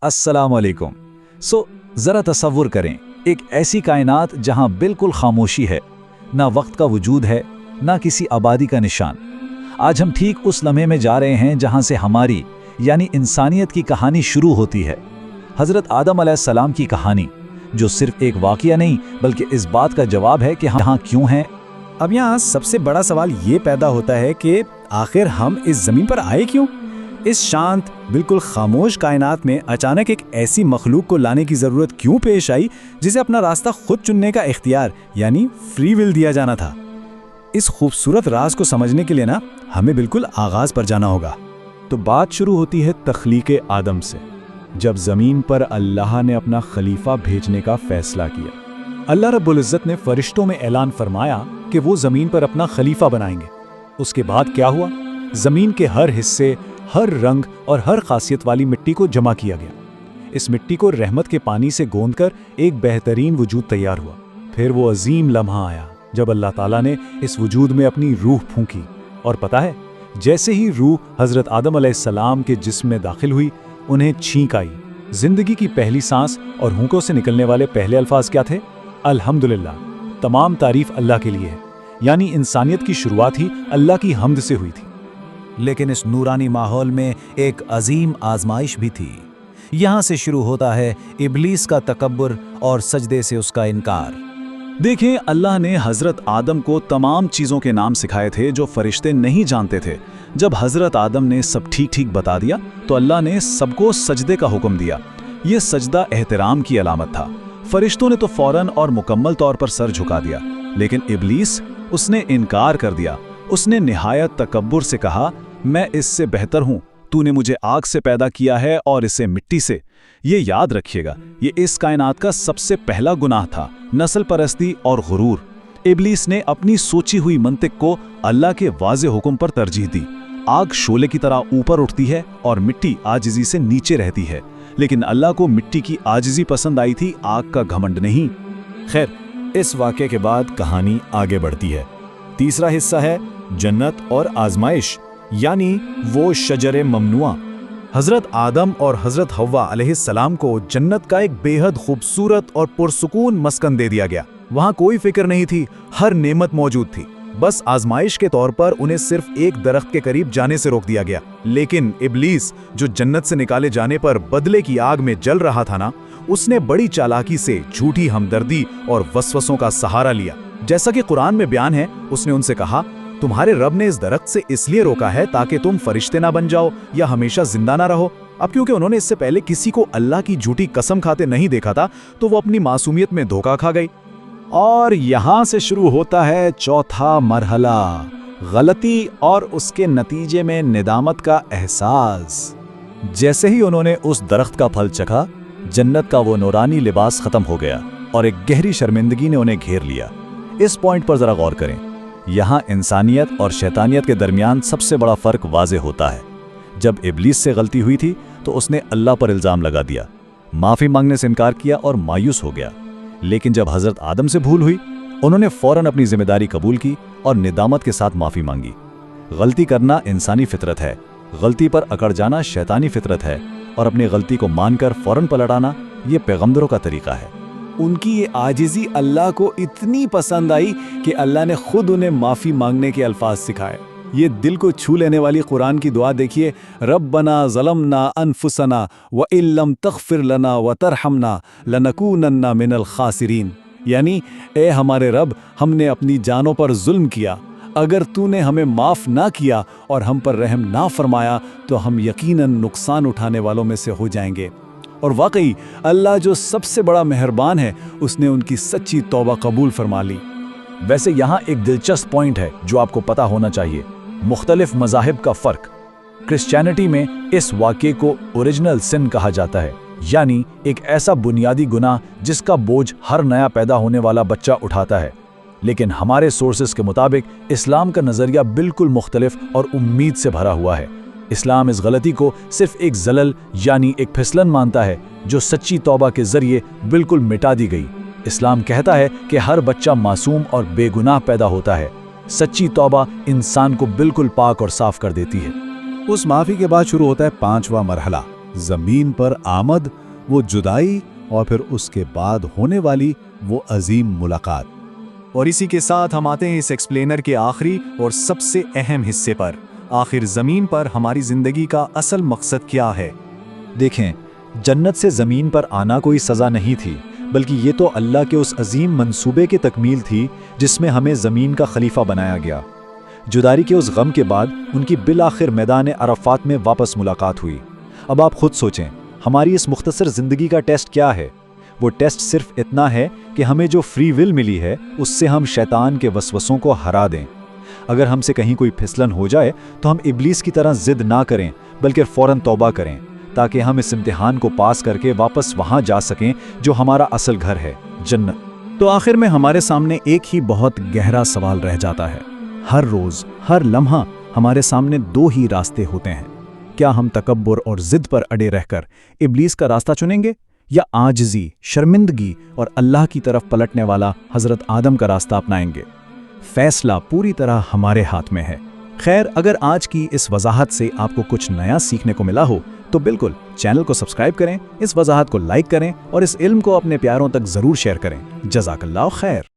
अस्सलाम वालेकुम। ज़रा तसव्वुर करें, एक ऐसी कायनात जहां बिल्कुल खामोशी है, ना वक्त का वजूद है, ना किसी आबादी का निशान। आज हम ठीक उस लम्हे में जा रहे हैं जहां से हमारी यानी इंसानियत की कहानी शुरू होती है। हज़रत आदम अलैहिस्सलाम की कहानी, जो सिर्फ एक वाक़या नहीं बल्कि इस बात का जवाब है कि हम यहाँ क्यों हैं। अब यहाँ सबसे बड़ा सवाल ये पैदा होता है कि आखिर हम इस ज़मीन पर आए क्यों? इस शांत बिल्कुल खामोश कायनात में अचानक एक ऐसी मखलूक को लाने की ज़रूरत क्यों पेश आई जिसे अपना रास्ता खुद चुनने का इख्तियार यानी फ्री विल दिया जाना था? इस खूबसूरत राज को समझने के लिए ना हमें बिल्कुल आगाज़ पर जाना होगा। तो बात शुरू होती है तख्लीक़े आदम से, जब ज़मीन पर अल्लाह ने अपना खलीफा भेजने का फ़ैसला किया। अल्लाह रब्बुल इज़्ज़त ने फ़रिश्तों में ऐलान फरमाया कि वो ज़मीन पर अपना खलीफा बनाएंगे। उसके बाद क्या हुआ? ज़मीन के हर हिस्से, हर रंग और हर खासियत वाली मिट्टी को जमा किया गया। इस मिट्टी को रहमत के पानी से गोंदकर एक बेहतरीन वजूद तैयार हुआ। फिर वो अजीम लम्हा आया जब अल्लाह ताला ने इस वजूद में अपनी रूह फूंकी। और पता है, जैसे ही रूह हज़रत आदम अलैहिस्सलाम के जिस्म में दाखिल हुई, उन्हें छींक आई। जिंदगी की पहली सांस और हुंकों से निकलने वाले पहले अल्फाज क्या थे? अल्हम्दुलिल्लाह। तमाम तारीफ अल्लाह के लिए है, यानी इंसानियत की शुरुआत ही अल्लाह की हम्द से हुई थी। लेकिन इस नूरानी माहौल में एक अजीम आजमाइश भी थी। यहाँ से शुरू होता है इब्लीस का तकब्बुर और सजदे से उसका इनकार। देखें, अल्लाह ने हज़रत आदम को तमाम चीज़ों के नाम सिखाए थे जो फरिश्ते नहीं जानते थे। जब हज़रत आदम ने सब ठीक ठीक बता दिया तो अल्लाह ने सबको सजदे का हुक्म दिया। ये सजदा एहतराम की अलामत था। फरिश्तों ने तो फ़ौरन और मुकम्मल तौर पर सर झुका दिया, लेकिन इब्लीस, उसने इनकार कर दिया। उसने निहायत तकब्बुर से कहा, मैं इससे बेहतर हूँ, तूने मुझे आग से पैदा किया है और इसे मिट्टी से। ये याद रखिएगा, ये इस कायनात का सबसे पहला गुनाह था, नस्ल परस्ती और गुरूर। इब्लीस ने अपनी सोची हुई मंतिक को अल्लाह के वाज़े हुक्म पर तरजीह दी। आग शोले की तरह ऊपर उठती है और मिट्टी आजिज़ी से नीचे रहती है, लेकिन अल्लाह को मिट्टी की आजिज़ी पसंद आई थी, आग का घमंड नहीं। खैर, इस वाक़े के बाद कहानी आगे बढ़ती है। तीसरा हिस्सा है जन्नत और आजमाइश, यानी वो शजरे ममनुआ। हज़रत आदम और हज़रत हव्वा अलैहिस्सलाम को जन्नत का एक बेहद खूबसूरत और पुरसुकून मस्कन दे दिया गया। वहाँ कोई फिक्र नहीं थी, हर नेमत मौजूद थी। बस आजमाइश के तौर पर उन्हें सिर्फ एक दरख्त के करीब जाने से रोक दिया गया। लेकिन इब्लीस, जो जन्नत से निकाले जाने पर बदले की आग में जल रहा था ना, उसने बड़ी चालाकी से झूठी हमदर्दी और वसवसों का सहारा लिया। जैसा कि कुरान में बयान है, उसने उनसे कहा, तुम्हारे रब ने इस दरख्त से इसलिए रोका है ताकि तुम फरिश्ते ना बन जाओ या हमेशा जिंदा ना रहो। अब क्योंकि उन्होंने इससे पहले किसी को अल्लाह की झूठी कसम खाते नहीं देखा था, तो वो अपनी मासूमियत में धोखा खा गई। और यहाँ से शुरू होता है चौथा मरहला, गलती और उसके नतीजे में निदामत का एहसास। जैसे ही उन्होंने उस दरख्त का फल चखा, जन्नत का वो नूरानी लिबास खत्म हो गया और एक गहरी शर्मिंदगी ने उन्हें घेर लिया। इस पॉइंट पर जरा गौर करें। यहाँ इंसानियत और शैतानियत के दरमियान सबसे बड़ा फर्क वाज़े होता है। जब इब्लीस से गलती हुई थी तो उसने अल्लाह पर इल्ज़ाम लगा दिया, माफ़ी मांगने से इनकार किया और मायूस हो गया। लेकिन जब हज़रत आदम से भूल हुई, उन्होंने फ़ौरन अपनी जिम्मेदारी कबूल की और निदामत के साथ माफ़ी मांगी। गलती करना इंसानी फितरत है, गलती पर अकड़ जाना शैतानी फितरत है, और अपनी गलती को मानकर फ़ौरन पलट आना ये पैगंबरों का तरीका है। उनकी ये आजिज़ी अल्लाह को इतनी पसंद आई कि अल्लाह ने खुद उन्हें माफ़ी मांगने के अल्फाज सिखाए। ये दिल को छू लेने वाली कुरान की दुआ देखिए, रब्बना ज़लमना अनफुसना व इल्लम तग़फ़िर लना व तरहमना लनकूनन्ना मिनल खासिरीन। यानी, ए हमारे रब, हमने अपनी जानों पर जुल्म किया, अगर तूने हमें माफ़ ना किया और हम पर रहम ना फरमाया तो हम यकीनन नुकसान उठाने वालों में से हो जाएंगे। और वाकई अल्लाह जो सबसे बड़ा मेहरबान है, उसने उनकी सच्ची तौबा कबूल फरमा ली। वैसे यहाँ एक दिलचस्प पॉइंट है जो आपको पता होना चाहिए, मुख्तलिफ मज़ाहिब का फ़र्क। क्रिश्चियनिटी में इस वाक़े को ओरिजिनल सिन कहा जाता है, यानी एक ऐसा बुनियादी गुनाह जिसका बोझ हर नया पैदा होने वाला बच्चा उठाता है। लेकिन हमारे सोर्सेस के मुताबिक इस्लाम का नज़रिया बिल्कुल मुख्तलिफ और उम्मीद से भरा हुआ है। इस्लाम इस गलती को सिर्फ एक जलल यानी एक फिसलन मानता है जो सच्ची तौबा के ज़रिए बिल्कुल मिटा दी गई। इस्लाम कहता है कि हर बच्चा मासूम और बेगुनाह पैदा होता है। सच्ची तौबा इंसान को बिल्कुल पाक और साफ कर देती है। उस माफ़ी के बाद शुरू होता है पांचवा मरहला, زمین پر آمد وہ جدائی اور پھر اس کے بعد ہونے والی وہ عظیم ملاقات۔ اور اسی کے ساتھ ہم آتے ہیں اس ایکسپلینر کے آخری اور سب سے اہم حصے پر، آخر زمین پر ہماری زندگی کا اصل مقصد کیا ہے؟ دیکھیں، جنت سے زمین پر آنا کوئی سزا نہیں تھی، بلکہ یہ تو اللہ کے اس عظیم منصوبے کی تکمیل تھی جس میں ہمیں زمین کا خلیفہ بنایا گیا۔ جدائی کے اس غم کے بعد ان کی بالآخر میدان عرفات میں واپس ملاقات ہوئی۔ اب آپ خود سوچیں، ہماری اس مختصر زندگی کا ٹیسٹ کیا ہے؟ وہ ٹیسٹ صرف اتنا ہے کہ ہمیں جو فری ول ملی ہے اس سے ہم شیطان کے وسوسوں کو ہرا دیں۔ اگر ہم سے کہیں کوئی پھسلن ہو جائے تو ہم ابلیس کی طرح ضد نہ کریں، بلکہ فوراً توبہ کریں، تاکہ ہم اس امتحان کو پاس کر کے واپس وہاں جا سکیں جو ہمارا اصل گھر ہے، جنت۔ تو آخر میں ہمارے سامنے ایک ہی بہت گہرا سوال رہ جاتا ہے۔ ہر روز، ہر لمحہ ہمارے سامنے دو ہی راستے ہوتے ہیں۔ کیا ہم تکبر اور ضد پر اڑے رہ کر ابلیس کا راستہ چنیں گے، یا عاجزی، شرمندگی اور اللہ کی طرف پلٹنے والا حضرت آدم کا راستہ اپنائیں گے؟ فیصلہ پوری طرح ہمارے ہاتھ میں ہے۔ خیر، اگر آج کی اس وضاحت سے آپ کو کچھ نیا سیکھنے کو ملا ہو تو بالکل چینل کو سبسکرائب کریں، اس وضاحت کو لائک کریں اور اس علم کو اپنے پیاروں تک ضرور شیئر کریں۔ جزاک اللہ خیر۔